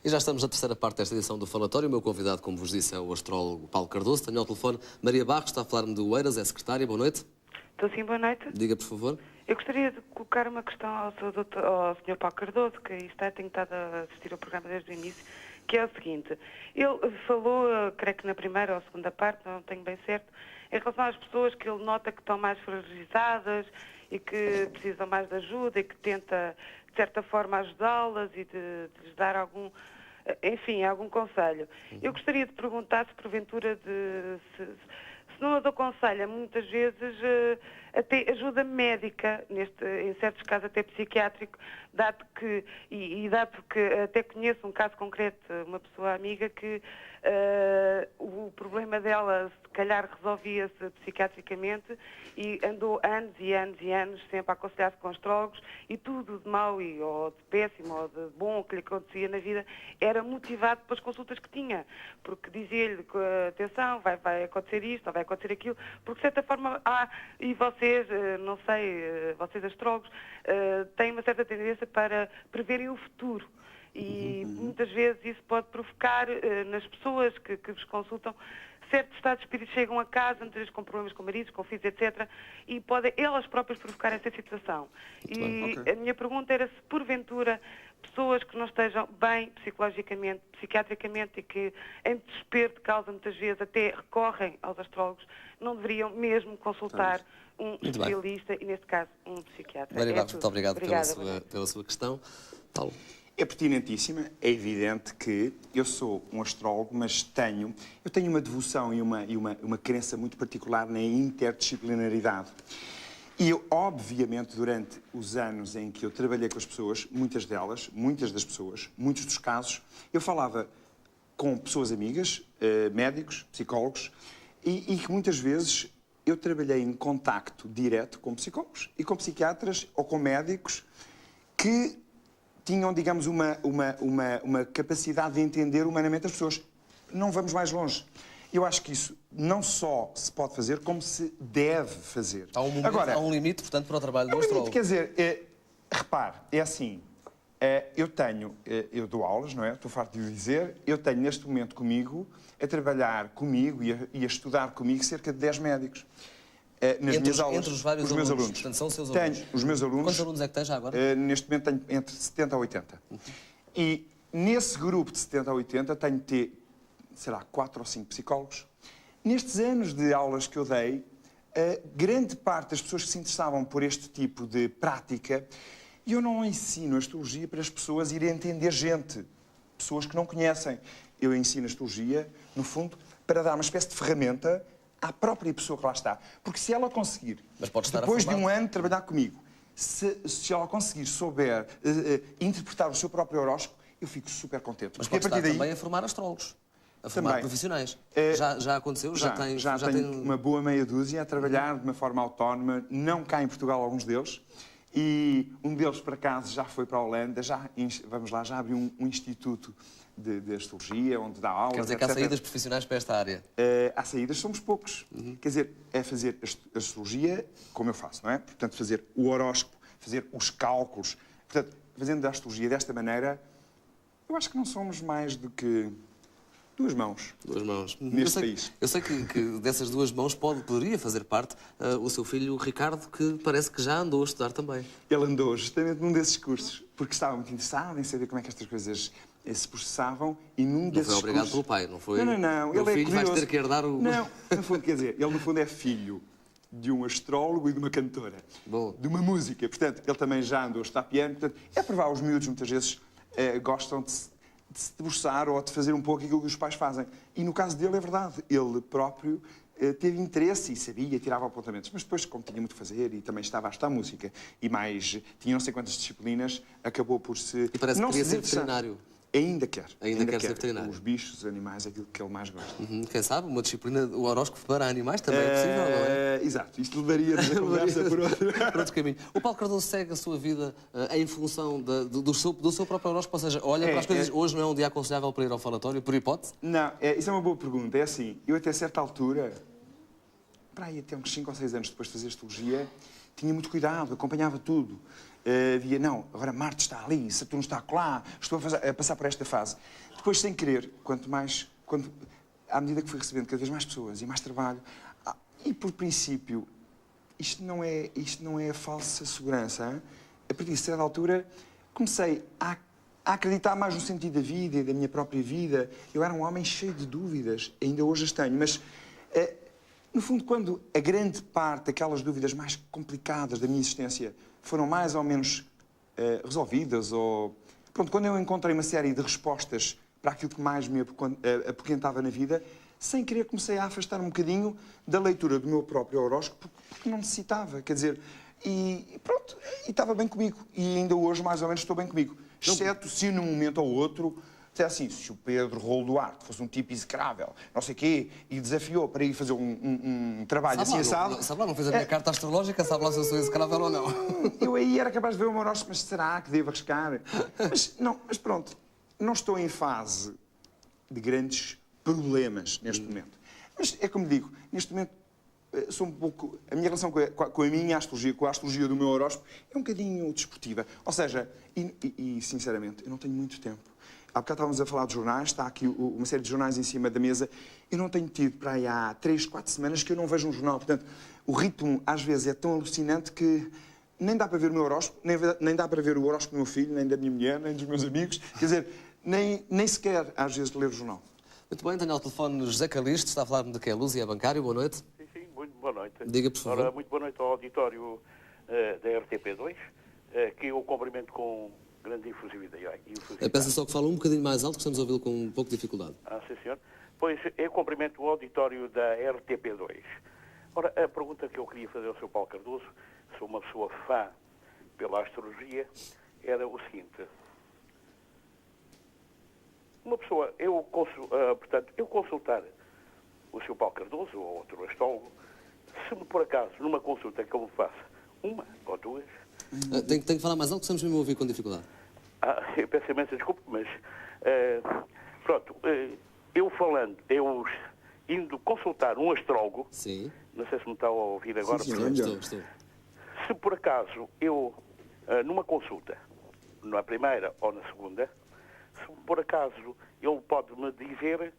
E já estamos na terceira parte desta edição do Falatório. O meu convidado, como vos disse, é o astrólogo Paulo Cardoso. Tenho ao telefone Maria Barros, está a falar-me de Oeiras, é secretária. Boa noite. Estou sim, boa noite. Diga, por favor. Eu gostaria de colocar uma questão ao Sr. Paulo Cardoso, que tenho estado a assistir ao programa desde o início, que é o seguinte. Ele falou, creio que na primeira ou segunda parte, não tenho bem certo, em relação às pessoas que ele nota que estão mais fragilizadas e que precisam mais de ajuda e que tenta, de certa forma, ajudá-las e de lhes dar algum conselho. Eu gostaria de perguntar se, porventura, se não as aconselha muitas vezes até ajuda médica, em certos casos até psiquiátrico, dado que até conheço um caso concreto, uma pessoa amiga que o problema dela se calhar resolvia-se psiquiatricamente e andou anos e anos e anos sempre a aconselhar-se com astrólogos e tudo de mau ou de péssimo ou de bom que lhe acontecia na vida era motivado pelas consultas que tinha, porque dizia-lhe atenção, vai acontecer isto ou vai acontecer aquilo, porque de certa forma e vocês, não sei, vocês astrólogos têm uma certa tendência para preverem o futuro. E muitas vezes isso pode provocar nas pessoas que vos consultam certos estados de espírito, chegam a casa, muitas vezes com problemas com maridos, com filhos, etc. E podem elas próprias provocar essa situação. A minha pergunta era se porventura pessoas que não estejam bem psicologicamente, psiquiatricamente e que em desespero de causa muitas vezes até recorrem aos astrólogos, não deveriam mesmo consultar um especialista e neste caso um psiquiatra. Maria Barros, muito obrigado pela sua questão. Paulo. É pertinentíssima, é evidente que eu sou um astrólogo, mas eu tenho uma devoção e uma crença muito particular na interdisciplinaridade. E eu, obviamente, durante os anos em que eu trabalhei com as pessoas, muitas das pessoas, muitos dos casos, eu falava com pessoas amigas, médicos, psicólogos, e que muitas vezes eu trabalhei em contacto direto com psicólogos e com psiquiatras ou com médicos que tinham, digamos, uma capacidade de entender humanamente as pessoas. Não vamos mais longe. Eu acho que isso não só se pode fazer, como se deve fazer. Há um limite, portanto, para o trabalho do astrólogo. Quer dizer, repare, é assim, eu dou aulas, não é? Estou farto de lhe dizer, eu tenho neste momento comigo, a trabalhar comigo e a estudar comigo cerca de 10 médicos. Entre os vários alunos, portanto, são seus alunos. Tenho os meus alunos. Quantos alunos é que tem já agora? Neste momento tenho entre 70 a 80. E nesse grupo de 70 a 80 tenho de ter, sei lá, 4 ou 5 psicólogos. Nestes anos de aulas que eu dei, grande parte das pessoas que se interessavam por este tipo de prática, eu não ensino astrologia para as pessoas irem entender gente, pessoas que não conhecem. Eu ensino astrologia, no fundo, para dar uma espécie de ferramenta à própria pessoa que lá está. Porque se ela conseguir, depois de um ano de trabalhar comigo, se ela conseguir souber interpretar o seu próprio horóscopo, eu fico super contente. Mas pode estar também a formar astrólogos, a formar profissionais. Já aconteceu? Já tenho uma boa meia dúzia a trabalhar de uma forma autónoma, não cá em Portugal alguns deles, e um deles, por acaso, já foi para a Holanda, já abriu um instituto de astrologia, onde dá aulas. Quer dizer que há saídas profissionais para esta área? Há saídas, somos poucos. Quer dizer, é fazer astrologia, como eu faço, não é? Portanto, fazer o horóscopo, fazer os cálculos. Portanto, fazendo a astrologia desta maneira, eu acho que não somos mais do que 2 mãos. 2 mãos. Neste país. Eu sei que dessas 2 mãos poderia fazer parte o seu filho Ricardo, que parece que já andou a estudar também. Ele andou justamente num desses cursos, porque estava muito interessado em saber como é que estas coisas se processavam e num desses cursos... Não foi obrigado pelo pai, não foi? Não. Ele filho vai ter que herdar o... Não, no fundo, quer dizer, ele no fundo é filho de um astrólogo e de uma cantora. Bom. De uma música. Portanto, ele também já andou a estudar piano. Portanto, é provar, os miúdos muitas vezes gostam de se debruçar ou de fazer um pouco aquilo que os pais fazem. E no caso dele é verdade. Ele próprio teve interesse e sabia, tirava apontamentos. Mas depois, como tinha muito a fazer e também estava a estudar música e mais, tinha não sei quantas disciplinas, acabou por se... E parece que queria ser veterinário. Ainda quer. Ainda quer ser veterinário. Os bichos, os animais, é aquilo que ele mais gosta. Quem sabe, uma disciplina, o horóscopo para animais também é possível, não é? Exato. Isto levaria-nos a conversa por outro caminho. O Paulo Cardoso segue a sua vida em função do seu próprio horóscopo? Ou seja, olha para as coisas, hoje não é um dia aconselhável para ir ao falatório, por hipótese? Não, isso é uma boa pergunta. É assim, eu até certa altura, para aí até uns 5 ou 6 anos depois de fazer astrologia, tinha muito cuidado, acompanhava tudo. Via, não, agora Marte está ali, Saturno está lá, estou a passar por esta fase. Depois, sem querer, à medida que fui recebendo cada vez mais pessoas e mais trabalho, e por princípio, isto não é falsa segurança, hein? A partir de certa altura, comecei a acreditar mais no sentido da vida e da minha própria vida. Eu era um homem cheio de dúvidas, ainda hoje as tenho, mas, no fundo, quando a grande parte daquelas dúvidas mais complicadas da minha existência foram mais ou menos resolvidas, ou... Pronto, quando eu encontrei uma série de respostas para aquilo que mais me apoquentava na vida, sem querer comecei a afastar um bocadinho da leitura do meu próprio horóscopo, porque não necessitava, quer dizer, e pronto, e estava bem comigo. E ainda hoje, mais ou menos, estou bem comigo. Exceto se num momento ou outro, até assim, se o Pedro Rolo Duarte fosse um tipo execrável, não sei o quê, e desafiou para ir fazer um trabalho assim assado... Sabe lá, não fez a minha carta astrológica, sabe lá se eu sou execrável ou não. Eu aí era capaz de ver o meu horóscopo, mas será que devo arriscar? Mas pronto, não estou em fase de grandes problemas neste momento. Mas é como digo, neste momento sou um pouco... A minha relação com a minha astrologia, com a astrologia do meu horóscopo, é um bocadinho desportiva. Ou seja, sinceramente, eu não tenho muito tempo. Há bocado estávamos a falar de jornais, está aqui uma série de jornais em cima da mesa. Eu não tenho tido para aí há 3, 4 semanas que eu não vejo um jornal. Portanto, o ritmo às vezes é tão alucinante que nem dá para ver o meu horóscopo, nem dá para ver o horóscopo do meu filho, nem da minha mulher, nem dos meus amigos. Quer dizer, nem sequer às vezes ler o jornal. Muito bem, tenho ao telefone José Calixto, está a falar-me de que é Lúcia Bancário. Boa noite. Sim, muito boa noite. Diga, por favor. Ora, muito boa noite ao auditório da RTP2, que eu cumprimento com grande efusividade. Peço só que fale um bocadinho mais alto, que estamos a ouvi-lo com um pouco de dificuldade. Sim, senhor. Pois, eu cumprimento o auditório da RTP2. Ora, a pergunta que eu queria fazer ao Sr. Paulo Cardoso, sou uma pessoa fã pela astrologia, era o seguinte. Uma pessoa, portanto, eu consultar o Sr. Paulo Cardoso ou outro astrólogo, se por acaso, numa consulta que eu me faça, uma ou duas... Tenho que falar mais alto, que estamos mesmo a ouvir com dificuldade. Eu peço imensa desculpa, mas... pronto, eu indo consultar um astrólogo... Sim. Não sei se me está a ouvir agora. Sim, Estou. Se por acaso eu, numa consulta, na primeira ou na segunda, se por acaso ele pode-me dizer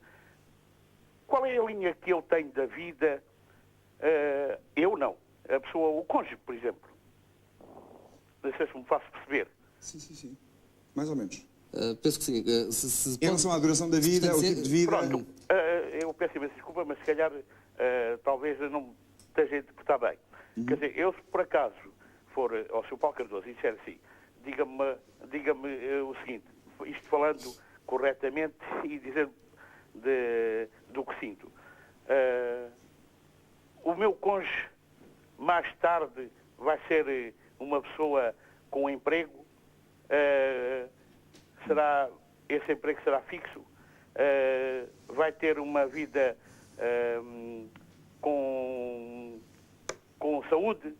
qual é a linha que eu tenho da vida, eu não, a pessoa, o cônjuge, por exemplo. Não sei se me faço perceber. Sim. Mais ou menos. Penso que sim. Em relação à duração da vida, o tipo de vida... Pronto, eu peço imensa desculpa, mas se calhar talvez eu não esteja a interpretar bem. Quer dizer, eu se por acaso for ao Sr. Paulo Cardoso e disser assim, diga-me o seguinte, isto falando corretamente e dizendo do que sinto. O meu cônjuge mais tarde vai ser uma pessoa com emprego, esse emprego será fixo, vai ter uma vida com saúde.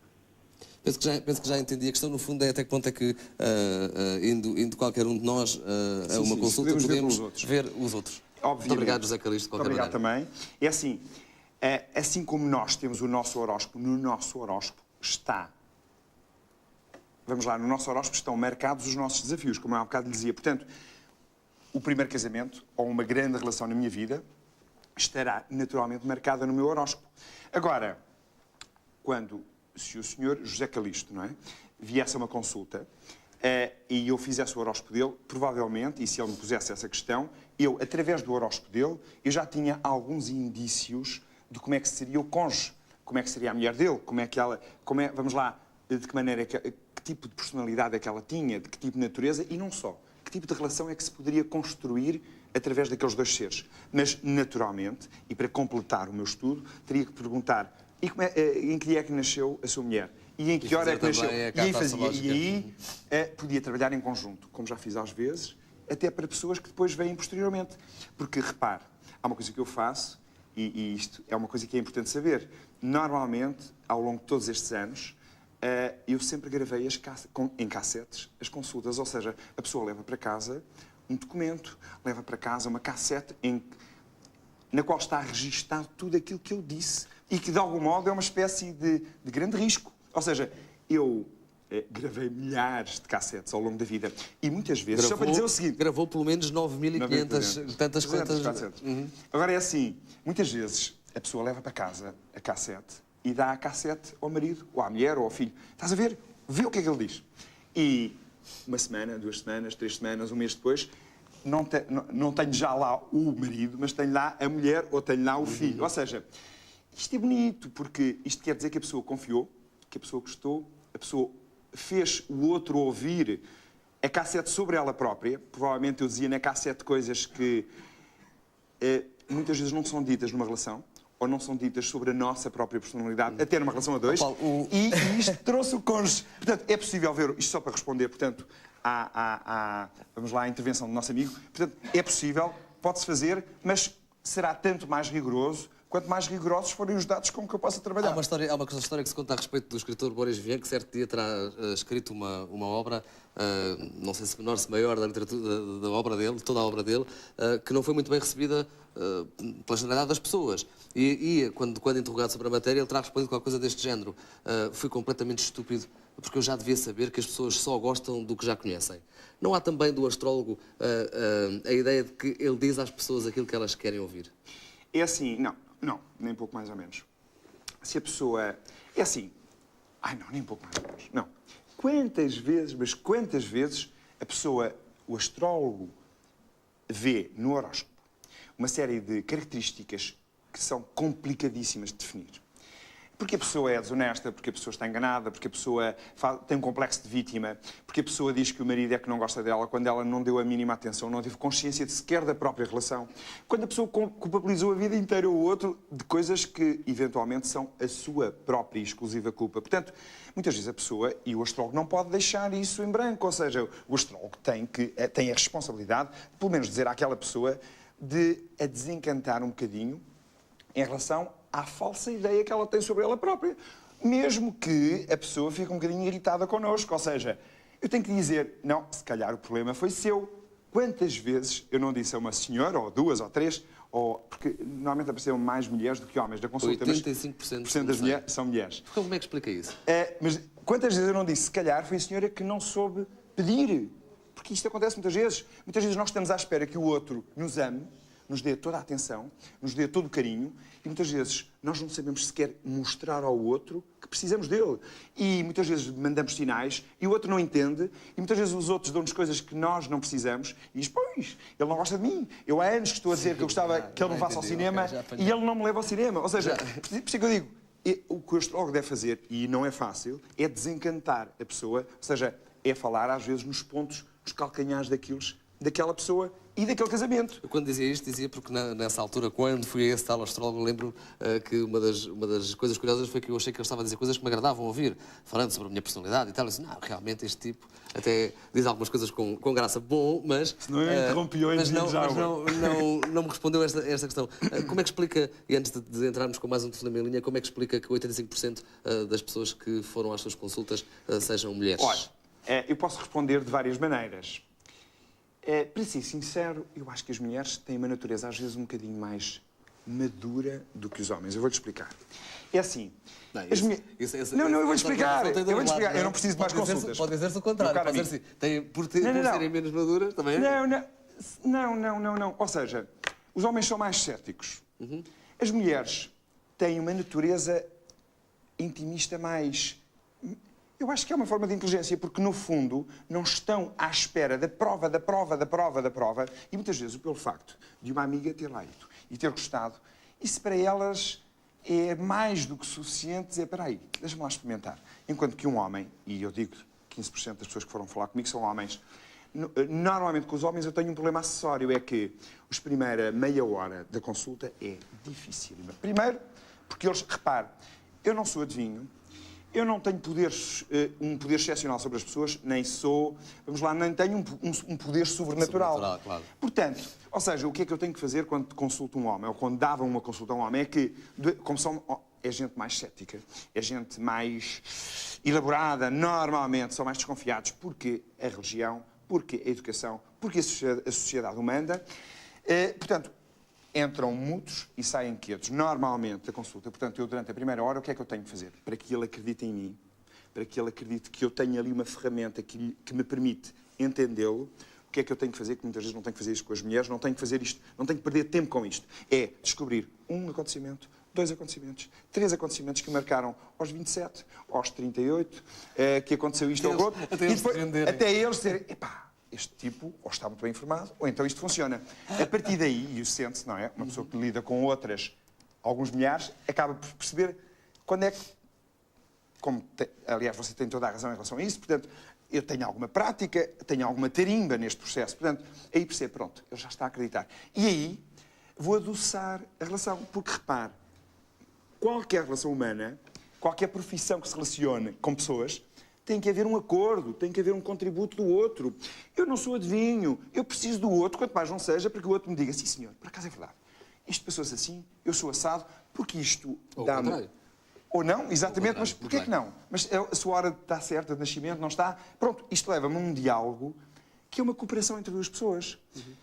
Penso que já entendi a questão. No fundo, é até que ponto é que, indo qualquer um de nós a uma consulta, podemos ver os outros. Obviamente. Muito obrigado, José Calixto, de qualquer Muito obrigado maneira. também. É assim, assim como nós temos o nosso horóscopo, no nosso horóscopo está... Vamos lá, no nosso horóscopo estão marcados os nossos desafios, como eu há bocado lhe dizia. Portanto, o primeiro casamento, ou uma grande relação na minha vida, estará naturalmente marcada no meu horóscopo. Agora, se o senhor José Calixto, não é, viesse a uma consulta e eu fizesse o horóscopo dele, provavelmente, e se ele me pusesse essa questão, eu, através do horóscopo dele, eu já tinha alguns indícios de como é que seria o cônjuge, como é que seria a mulher dele, vamos lá, de que maneira, que tipo de personalidade é que ela tinha, de que tipo de natureza, e não só, que tipo de relação é que se poderia construir através daqueles dois seres. Mas, naturalmente, e para completar o meu estudo, teria que perguntar em que dia é que nasceu a sua mulher? E em que hora é que nasceu? E aí podia trabalhar em conjunto, como já fiz às vezes, até para pessoas que depois vêm posteriormente. Porque, repare, há uma coisa que eu faço, e isto é uma coisa que é importante saber. Normalmente, ao longo de todos estes anos, eu sempre gravei em cassetes as consultas. Ou seja, a pessoa leva para casa um documento, leva para casa uma cassete na qual está registado tudo aquilo que eu disse e que, de algum modo, é uma espécie de grande risco. Ou seja, eu gravei milhares de cassetes ao longo da vida e muitas vezes, só para dizer o seguinte... Gravou pelo menos 9.500, tantas quantas... Agora é assim, muitas vezes a pessoa leva para casa a cassete e dá a cassete ao marido, ou à mulher, ou ao filho. Estás a ver? Vê o que é que ele diz. E uma semana, 2 semanas, 3 semanas, um mês depois, não tenho já lá o marido, mas tenho lá a mulher ou tenho lá o filho. Ou seja, isto é bonito, porque isto quer dizer que a pessoa confiou, que a pessoa gostou, a pessoa fez o outro ouvir a cassete sobre ela própria. Provavelmente eu dizia na cassete coisas que muitas vezes não são ditas numa relação, ou não são ditas sobre a nossa própria personalidade, até numa relação a dois. E isto trouxe o cônjuge. Portanto, é possível ver, isto só para responder, portanto, vamos lá, à intervenção do nosso amigo. Portanto, é possível, pode-se fazer, mas será tanto mais rigoroso quanto mais rigorosos forem os dados com que eu possa trabalhar. Há uma história que se conta a respeito do escritor Boris Vian, que certo dia terá escrito uma obra, não sei se menor, se maior, da literatura, da obra dele, toda a obra dele, que não foi muito bem recebida pela generalidade das pessoas. E quando interrogado sobre a matéria, ele terá respondido qualquer coisa deste género. Fui completamente estúpido, porque eu já devia saber que as pessoas só gostam do que já conhecem. Não há também do astrólogo a ideia de que ele diz às pessoas aquilo que elas querem ouvir? É assim, não, nem pouco mais ou menos. Se a pessoa... É assim... nem pouco mais ou menos. Não. Quantas vezes a pessoa, o astrólogo, vê no horóscopo uma série de características que são complicadíssimas de definir. Porque a pessoa é desonesta, porque a pessoa está enganada, porque a pessoa tem um complexo de vítima, porque a pessoa diz que o marido é que não gosta dela, quando ela não deu a mínima atenção, não teve consciência de sequer da própria relação. Quando a pessoa culpabilizou a vida inteira o outro de coisas que, eventualmente, são a sua própria e exclusiva culpa. Portanto, muitas vezes a pessoa, e o astrólogo não pode deixar isso em branco, ou seja, o astrólogo tem a responsabilidade de, pelo menos, dizer àquela pessoa de a desencantar um bocadinho em relação à falsa ideia que ela tem sobre ela própria. Mesmo que a pessoa fique um bocadinho irritada connosco. Ou seja, eu tenho que dizer, não, se calhar o problema foi seu. Quantas vezes eu não disse a uma senhora, ou 2, ou 3, porque normalmente apareceram mais mulheres do que homens da consulta. 85% das mulheres são mulheres. Então, como é que explica isso? Mas quantas vezes eu não disse, se calhar foi a senhora que não soube pedir? Porque isto acontece muitas vezes. Muitas vezes nós estamos à espera que o outro nos ame, nos dê toda a atenção, nos dê todo o carinho, e muitas vezes nós não sabemos sequer mostrar ao outro que precisamos dele. E muitas vezes mandamos sinais e o outro não entende, e muitas vezes os outros dão-nos coisas que nós não precisamos, e diz, pois, ele não gosta de mim. Eu há anos que estou a dizer que eu gostava que ele me levasse ao cinema, e ele não me leva ao cinema. Ou seja, por isso é que eu digo, o que o astrólogo deve fazer, e não é fácil, é desencantar a pessoa, ou seja, é falar às vezes nos pontos, nos calcanhares daquela pessoa e daquele casamento. Eu, quando dizia isto, dizia porque nessa altura, quando fui a esse tal astrólogo, lembro que uma das coisas curiosas foi que eu achei que ele estava a dizer coisas que me agradavam ouvir, falando sobre a minha personalidade e tal. Eu disse, não, realmente este tipo até diz algumas coisas com graça, bom, mas... Se não interrompeu, mas não me respondeu esta questão. Como é que explica, e antes de entrarmos com mais um telefonema em linha, como é que explica que 85% das pessoas que foram às suas consultas sejam mulheres? Olha, eu posso responder de várias maneiras. Para ser sincero, eu acho que as mulheres têm uma natureza às vezes um bocadinho mais madura do que os homens. Eu vou-lhe explicar. É assim... eu vou-lhe explicar. Eu não preciso de mais consultas. Pode dizer-se o contrário. Pode dizer assim, por serem menos maduras, também é? Não. Ou seja, os homens são mais céticos. As mulheres têm uma natureza intimista mais... Eu acho que é uma forma de inteligência, porque, no fundo, não estão à espera da prova, e muitas vezes, pelo facto de uma amiga ter lá ido e ter gostado, isso para elas é mais do que suficiente dizer, espera aí, deixa-me lá experimentar. Enquanto que um homem, e eu digo 15% das pessoas que foram falar comigo são homens, normalmente com os homens eu tenho um problema acessório, é que a primeira meia hora da consulta é dificílima. Primeiro, porque eles, repare, eu não sou adivinho, eu não tenho um poder excepcional sobre as pessoas, nem tenho um poder sobrenatural. Claro. Portanto, ou seja, o que é que eu tenho que fazer quando consulto um homem, ou quando dava uma consulta a um homem, é que, é gente mais cética, é gente mais elaborada, normalmente são mais desconfiados, porque a religião, porque a educação, porque a sociedade o manda. Portanto, entram mudos e saem quietos, normalmente, da consulta. Portanto, eu, durante a primeira hora, o que é que eu tenho que fazer? Para que ele acredite em mim, para que ele acredite que eu tenho ali uma ferramenta que me permite entendê-lo, o que é que eu tenho que fazer, que muitas vezes não tenho que fazer isto com as mulheres, não tenho que fazer isto, não tenho que perder tempo com isto. É descobrir um acontecimento, 2 acontecimentos, 3 acontecimentos que marcaram aos 27, aos 38, que aconteceu isto ou outro, e depois, até eles dizerem, epá, este tipo ou está muito bem informado, ou então isto funciona. A partir daí, e o sente-se, não é? Uma pessoa que lida com outras, alguns milhares, acaba por perceber quando é que, aliás, você tem toda a razão em relação a isso, portanto, eu tenho alguma prática, tenho alguma tarimba neste processo, portanto, aí percebo, pronto, ele já está a acreditar. E aí vou adoçar a relação, porque repare, qualquer relação humana, qualquer profissão que se relacione com pessoas, tem que haver um acordo, tem que haver um contributo do outro. Eu não sou adivinho, eu preciso do outro, quanto mais não seja, para que o outro me diga, sim senhor, por acaso é verdade, isto passou-se assim, eu sou assado, porque isto dá-me... Ou não, exatamente, mas porquê que não? Mas a sua hora está certa de nascimento, não está? Pronto, isto leva-me a um diálogo que é uma cooperação entre duas pessoas.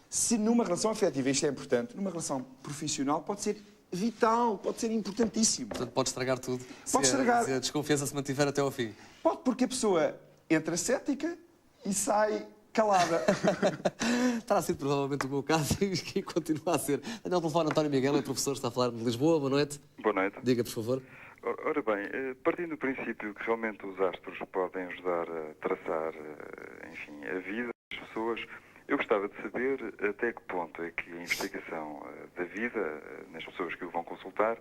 Se numa relação afetiva isto é importante, numa relação profissional pode ser vital, pode ser importantíssimo. Portanto, pode estragar tudo. Pode estragar. Se a desconfiança se mantiver até ao fim. Pode, porque a pessoa entra cética e sai calada. Terá sido provavelmente o meu caso e continua a ser. Tenho ao telefone António Miguel, é professor, está a falar de Lisboa. Boa noite. Boa noite. Diga, por favor. Ora bem, partindo do princípio que realmente os astros podem ajudar a traçar, enfim, a vida das pessoas, eu gostava de saber até que ponto é que a investigação da vida nas pessoas que o vão consultar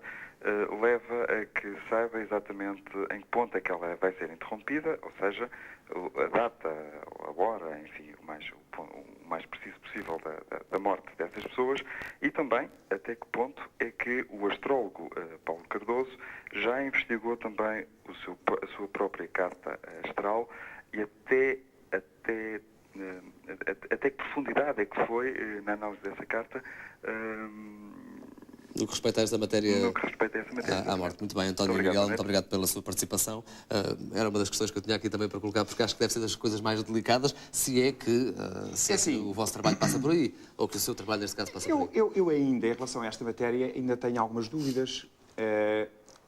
leva a que saiba exatamente em que ponto é que ela vai ser interrompida, ou seja, a data, a hora, enfim, o mais preciso possível da morte dessas pessoas, e também até que ponto é que o astrólogo Paulo Cardoso já investigou também a sua própria carta astral e até que profundidade é que foi na análise dessa carta No que respeita a esta matéria, no que respeita a essa matéria à morte. Muito bem, António Miguel, muito obrigado pela sua participação. Era uma das questões que eu tinha aqui também para colocar, porque acho que deve ser das coisas mais delicadas, se é que o vosso trabalho passa por aí, ou que o seu trabalho, neste caso, passa por aí. Eu ainda, em relação a esta matéria, ainda tenho algumas dúvidas.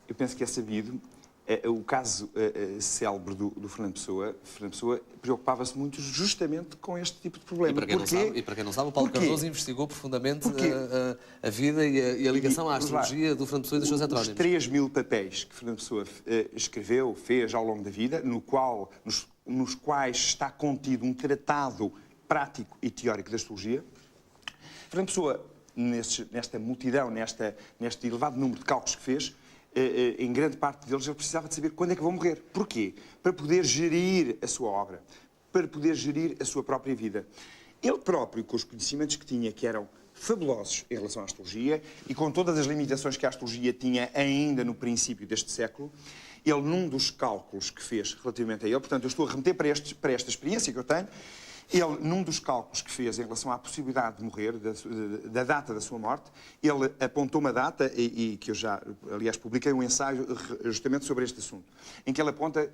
Eu penso que é sabido. O caso célebre do Fernando Pessoa preocupava-se muito justamente com este tipo de problema. E para quem não sabe, o Paulo Cardoso investigou profundamente a vida e a ligação à astrologia do Fernando Pessoa e dos seus heterónimos. Os 3.000 papéis que Fernando Pessoa escreveu, fez ao longo da vida, nos quais está contido um tratado prático e teórico da astrologia. Fernando Pessoa, nesta multidão, neste elevado número de cálculos que fez, em grande parte deles, ele precisava de saber quando é que vão morrer. Porquê? Para poder gerir a sua obra, para poder gerir a sua própria vida. Ele próprio, com os conhecimentos que tinha, que eram fabulosos em relação à astrologia, e com todas as limitações que a astrologia tinha ainda no princípio deste século, ele, num dos cálculos que fez relativamente a ele, portanto, eu estou a remeter para esta experiência que eu tenho, ele, num dos cálculos que fez em relação à possibilidade de morrer, da data da sua morte, ele apontou uma data, e que eu já, aliás, publiquei um ensaio justamente sobre este assunto, em que ele aponta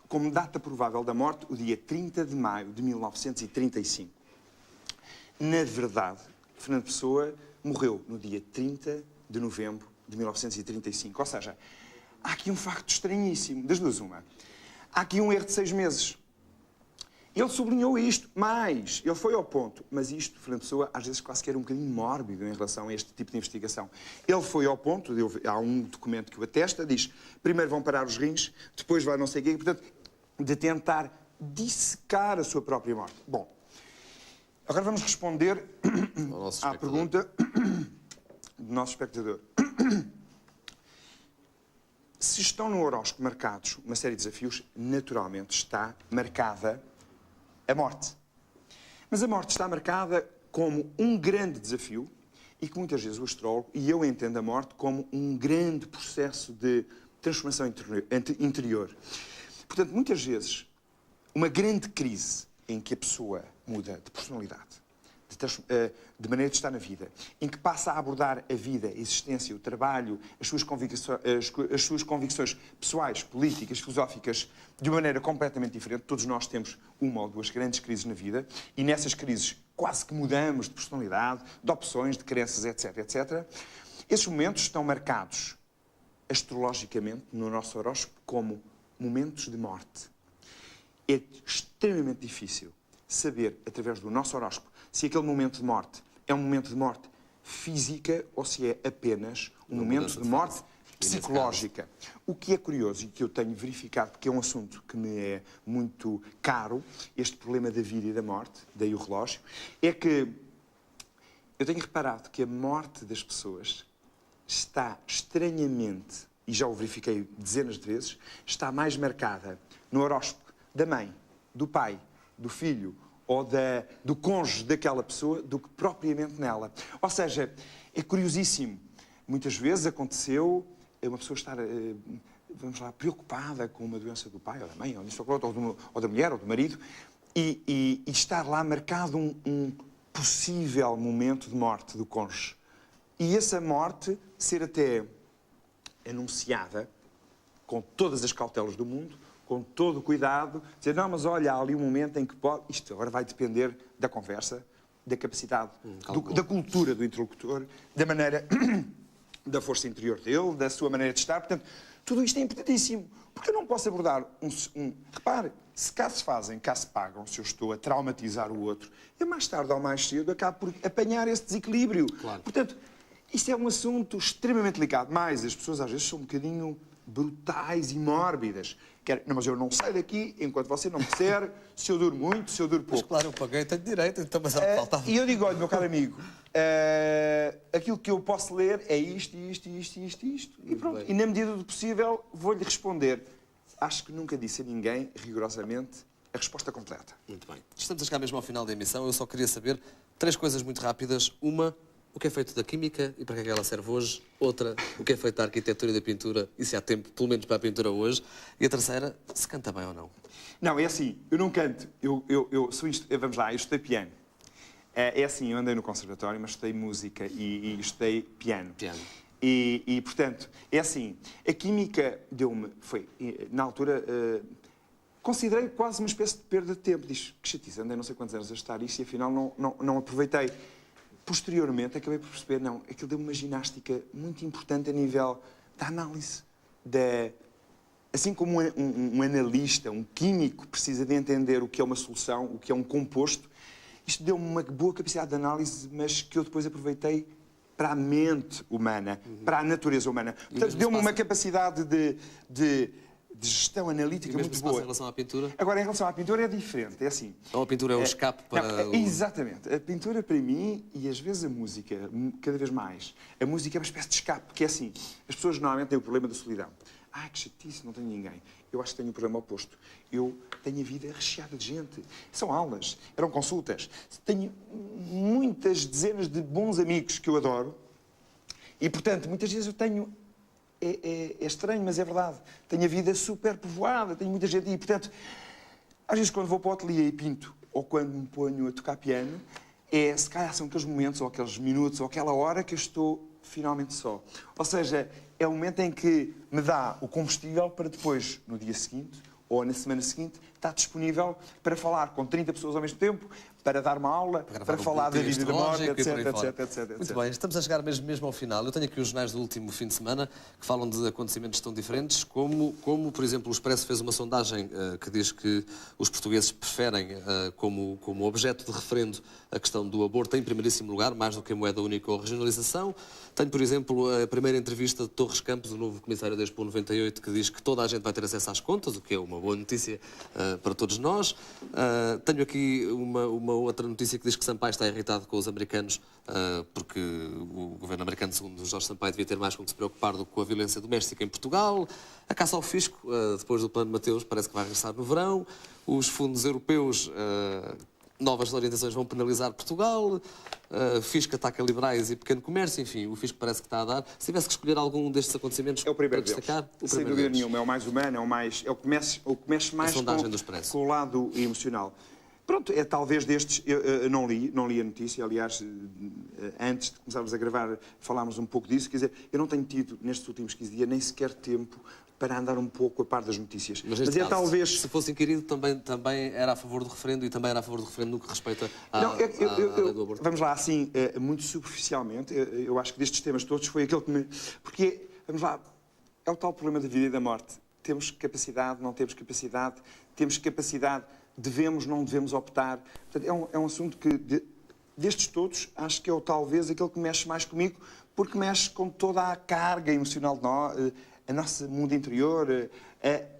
como data provável da morte o dia 30 de maio de 1935. Na verdade, Fernando Pessoa morreu no dia 30 de novembro de 1935. Ou seja, há aqui um facto estranhíssimo, das duas uma. Há aqui um erro de 6 meses. Ele sublinhou isto, mas ele foi ao ponto. Mas isto, Fernando Pessoa, às vezes quase que era um bocadinho mórbido em relação a este tipo de investigação. Ele foi ao ponto, há um documento que o atesta, diz, primeiro vão parar os rins, depois vai não sei o quê, portanto, de tentar dissecar a sua própria morte. Bom, agora vamos responder à pergunta do nosso espectador. Se estão no horóscopo marcados uma série de desafios, naturalmente está marcada a morte. Mas a morte está marcada como um grande desafio e que muitas vezes o astrólogo, e eu entendo a morte como um grande processo de transformação interior. Portanto, muitas vezes, uma grande crise em que a pessoa muda de personalidade, de maneira de estar na vida, em que passa a abordar a vida, a existência, o trabalho, as suas convicções pessoais, políticas, filosóficas, de uma maneira completamente diferente. Todos nós temos uma ou duas grandes crises na vida e nessas crises quase que mudamos de personalidade, de opções, de crenças, etc, etc. Esses momentos estão marcados astrologicamente no nosso horóscopo como momentos de morte. É extremamente difícil saber, através do nosso horóscopo, se aquele momento de morte é um momento de morte física ou se é apenas um momento de morte psicológica. O que é curioso e que eu tenho verificado, porque é um assunto que me é muito caro, este problema da vida e da morte, daí o relógio, é que eu tenho reparado que a morte das pessoas está estranhamente, e já o verifiquei dezenas de vezes, está mais marcada no horóscopo da mãe, do pai, do filho ou do cônjuge daquela pessoa do que propriamente nela. Ou seja, é curiosíssimo. Muitas vezes aconteceu uma pessoa estar, vamos lá, preocupada com uma doença do pai ou da mãe, ou da mulher ou do marido, e estar lá marcado um possível momento de morte do cônjuge. E essa morte ser até anunciada com todas as cautelas do mundo, com todo o cuidado, dizer, não, mas olha, há ali um momento em que pode... Isto agora vai depender da conversa, da capacidade, da cultura do interlocutor, da maneira, da força interior dele, da sua maneira de estar. Portanto, tudo isto é importantíssimo. Porque eu não posso abordar Repare, se cá se fazem, cá se pagam, se eu estou a traumatizar o outro, eu mais tarde ou mais cedo acabo por apanhar esse desequilíbrio. Claro. Portanto, isto é um assunto extremamente delicado. Mas as pessoas às vezes são um bocadinho brutais e mórbidas. Não, mas eu não saio daqui enquanto você não me disser se eu duro muito, se eu duro pouco. Mas claro, eu paguei, tenho direito, então mas é o que faltava. E eu digo, olha, meu caro amigo, aquilo que eu posso ler é isto, isto, isto, isto, isto. E pronto. E na medida do possível vou-lhe responder. Acho que nunca disse a ninguém, rigorosamente, a resposta completa. Muito bem. Estamos a chegar mesmo ao final da emissão. Eu só queria saber 3 coisas muito rápidas. Uma, o que é feito da química e para que é que ela serve hoje. Outra, o que é feito da arquitetura e da pintura e se há tempo, pelo menos para a pintura hoje. E a terceira, se canta bem ou não. Não, é assim, eu não canto. Eu sou vamos lá, eu estudei piano. É assim, eu andei no conservatório, mas estudei música e estudei piano. E, portanto, é assim, a química deu-me, na altura, considerei quase uma espécie de perda de tempo. Diz, que chatice, andei não sei quantos anos a estudar isto e afinal não aproveitei. Posteriormente, acabei por perceber, não, aquilo deu-me uma ginástica muito importante a nível da análise. Assim como um analista, um químico, precisa de entender o que é uma solução, o que é um composto, isto deu-me uma boa capacidade de análise, mas que eu depois aproveitei para a mente humana, para a natureza humana. Portanto, deu-me uma capacidade de gestão analítica muito boa. Em relação à pintura? Agora, em relação à pintura é diferente, é assim. Ou a pintura é um escape para... Não, exatamente. A pintura, para mim, e às vezes a música, cada vez mais, a música é uma espécie de escape, porque é assim, as pessoas normalmente têm o problema da solidão. Ah, que chatice, não tenho ninguém. Eu acho que tenho o problema oposto. Eu tenho a vida recheada de gente. São aulas, eram consultas. Tenho muitas dezenas de bons amigos que eu adoro e, portanto, muitas vezes eu tenho... É estranho, mas é verdade. Tenho a vida super povoada, tenho muita gente e, portanto, às vezes quando vou para o ateliê e pinto, ou quando me ponho a tocar piano, se calhar são aqueles momentos, ou aqueles minutos, ou aquela hora que eu estou finalmente só. Ou seja, é o momento em que me dá o combustível para depois, no dia seguinte, ou na semana seguinte, estar disponível para falar com 30 pessoas ao mesmo tempo, para dar uma aula, para falar da vida e da morte, etc. Muito bem, estamos a chegar mesmo ao final. Eu tenho aqui os jornais do último fim de semana que falam de acontecimentos tão diferentes, como por exemplo, o Expresso fez uma sondagem que diz que os portugueses preferem como objeto de referendo a questão do aborto em primeiríssimo lugar, mais do que a moeda única ou a regionalização. Tenho, por exemplo, a primeira entrevista de Torres Campos, o novo comissário da Expo 98, que diz que toda a gente vai ter acesso às contas, o que é uma boa notícia para todos nós. Tenho aqui uma outra notícia que diz que Sampaio está irritado com os americanos porque o governo americano, segundo Jorge Sampaio, devia ter mais com que se preocupar do que com a violência doméstica em Portugal. A caça ao fisco, depois do plano Mateus, parece que vai regressar no verão. Os fundos europeus, novas orientações vão penalizar Portugal. Fisco ataca liberais e pequeno comércio, enfim, o Fisco parece que está a dar. Se tivesse que escolher algum destes acontecimentos para destacar, sem dúvida nenhuma, é o mais humano, é o que mexe mais com o lado emocional. Pronto, é talvez destes, eu não li a notícia, aliás, antes de começarmos a gravar falámos um pouco disso, quer dizer, eu não tenho tido nestes últimos 15 dias nem sequer tempo para andar um pouco a par das notícias. Mas é caso, talvez... se fosse inquirido, também era a favor do referendo e também era a favor do referendo no que respeita à lei do aborto. Vamos lá, assim, muito superficialmente, eu acho que destes temas todos foi aquele que me... Porque, vamos lá, é o tal problema da vida e da morte. temos capacidade, não temos capacidade, temos capacidade, devemos, não devemos optar. Portanto, é um assunto que, destes todos, acho que é talvez aquele que mexe mais comigo, porque mexe com toda a carga emocional de nós, a nosso mundo interior,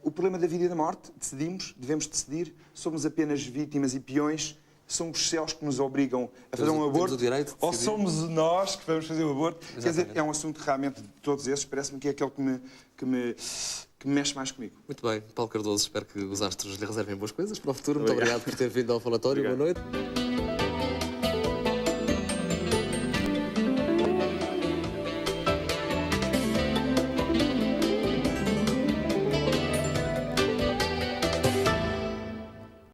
o problema da vida e da morte. Decidimos, devemos decidir, somos apenas vítimas e peões, são os céus que nos obrigam a fazer um aborto, ou somos nós que vamos fazer o aborto. Exatamente. Quer dizer, é um assunto que realmente, de todos esses, parece-me que é aquele que me mexe mais comigo. Muito bem, Paulo Cardoso, espero que os astros lhe reservem boas coisas para o futuro. Muito obrigado por ter vindo ao falatório. Boa noite.